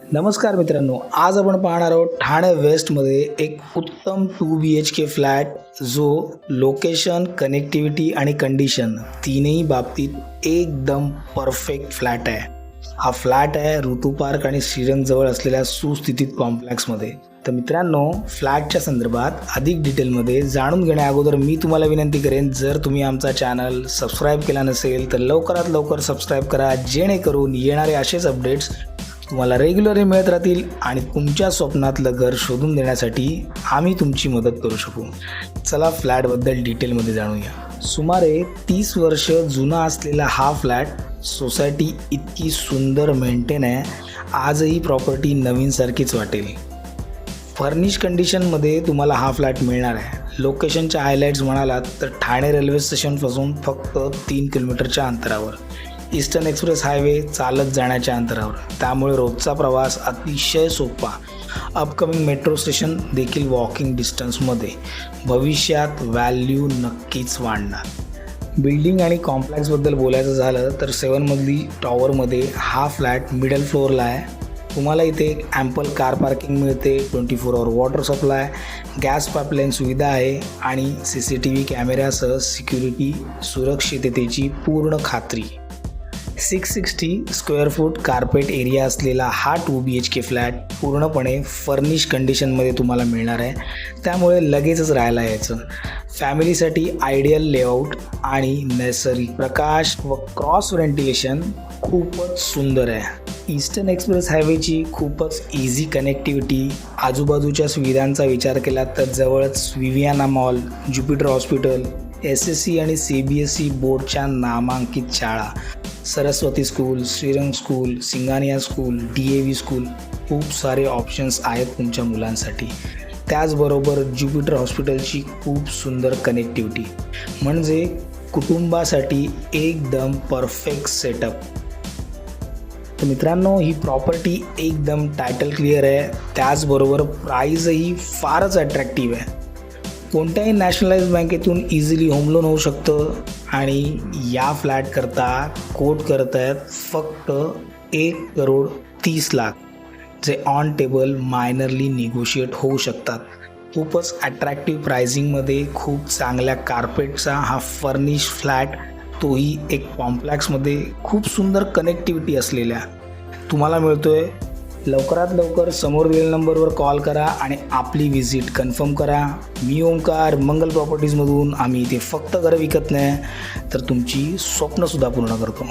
नमस्कार मित्रांनो, आज आपण पाहणार आहोत ठाणे वेस्टमध्ये एक उत्तम 2 BHK फ्लॅट जो लोकेशन, कनेक्टिव्हिटी आणि कंडिशन तीनही बाबतीत एकदम परफेक्ट फ्लॅट आहे. हा फ्लॅट आहे ऋतू पार्क आणि श्रीरंगजवळ असलेल्या सुस्थितीत कॉम्प्लेक्समध्ये. तर मित्रांनो, फ्लॅटच्या संदर्भात अधिक डिटेलमध्ये जाणून घेण्या अगोदर मी तुम्हाला विनंती करेन, जर तुम्ही आमचा चॅनल सबस्क्राईब केला नसेल तर लवकरात लवकर सबस्क्राईब करा, जेणेकरून येणारे असेच अपडेट्स तुम्हाला रेग्युलरली मिळत राहतील आणि तुमच्या स्वप्नातलं घर शोधून देण्यासाठी आम्ही तुमची मदत करू शकू. चला फ्लॅटबद्दल डिटेलमध्ये जाणूया. सुमारे 30 वर्ष जुना असलेला हा फ्लॅट सोसायटी इतकी सुंदर मेंटेन आहे, आजही प्रॉपर्टी नवीनसारखीच वाटेल. फर्निश कंडिशनमध्ये तुम्हाला हा फ्लॅट मिळणार आहे. लोकेशनच्या हायलाईट्स म्हणालात तर ठाणे रेल्वे स्टेशनपासून फक्त 3 किलोमीटरच्या अंतरावर, ईस्टर्न एक्सप्रेस हायवे चालत जाण्याच्या अंतरावर, त्यामुळे रोजचा प्रवास अतिशय सोपा. अपकमिंग मेट्रो स्टेशन देखील वॉकिंग डिस्टन्समध्ये. भविष्यात व्हॅल्यू नक्कीच वाढणार. बिल्डिंग आणि कॉम्प्लेक्सबद्दल बोलायचं झालं तर 7 मजली टॉवरमध्ये हा फ्लॅट मिडल फ्लोअरला आहे. तुम्हाला इथे ॲम्पल कार पार्किंग मिळते, 24 आवर वॉटर सप्लाय, गॅस पाईपलाईन सुविधा आहे आणि CCTV कॅमेऱ्यासह सिक्युरिटी सुरक्षिततेची पूर्ण खात्री. 660 स्क्वेअर फूट कार्पेट एरिया असलेला हा 2 BHK फ्लॅट पूर्णपणे फर्निश कंडिशनमध्ये तुम्हाला मिळणार आहे, त्यामुळे लगेचच राहायला यायचं. फॅमिलीसाठी आयडियल लेआउट आणि नैसर्गिक प्रकाश व क्रॉस व्हेंटिलेशन खूपच सुंदर आहे. ईस्टर्न एक्सप्रेस हायवेची खूपच इझी कनेक्टिव्हिटी. आजूबाजूच्या सुविधांचा विचार केला तर जवळच Viviana mall, Jupiter hospital, SSC आणि CBSE बोर्डच्या नामांकित शाळा, Saraswati school, Shrirang school, Singhania school, DAV school, खूप सारे ऑप्शन्स आहेत तुमच्या मुलांसाठी. त्याचबरोबर ज्युपिटर हॉस्पिटलची खूप सुंदर कनेक्टिव्हिटी, म्हणजे कुटुंबासाठी एकदम परफेक्ट सेटअप. तर मित्रांनो, ही प्रॉपर्टी एकदम टायटल क्लिअर आहे, त्याचबरोबर प्राईजही फारच अट्रॅक्टिव्ह आहे. कोणत्याही नॅशनलाइज बँकेतून इझिली होम लोन होऊ शकतं आणि या फ्लॅटकरता कोट करत आहेत फक्त 1,30,00,000, जे ऑन टेबल मायनरली निगोशिएट होऊ शकतात. खूपच अट्रॅक्टिव्ह प्राइसिंगमध्ये खूप चांगल्या कार्पेटचा हा फर्निश फ्लॅट, तोही एक कॉम्प्लेक्समध्ये खूप सुंदर कनेक्टिव्हिटी असलेल्या तुम्हाला मिळतोय. लवकरात लवकर समोर दिलेल्या नंबरवर कॉल करा आणि आपली व्हिजिट कन्फर्म करा. मी ओंकार, मंगल प्रॉपर्टीजमधून. आम्ही इथे फक्त घरं विकत नाही तर तुमची स्वप्नसुद्धा पूर्ण करतो.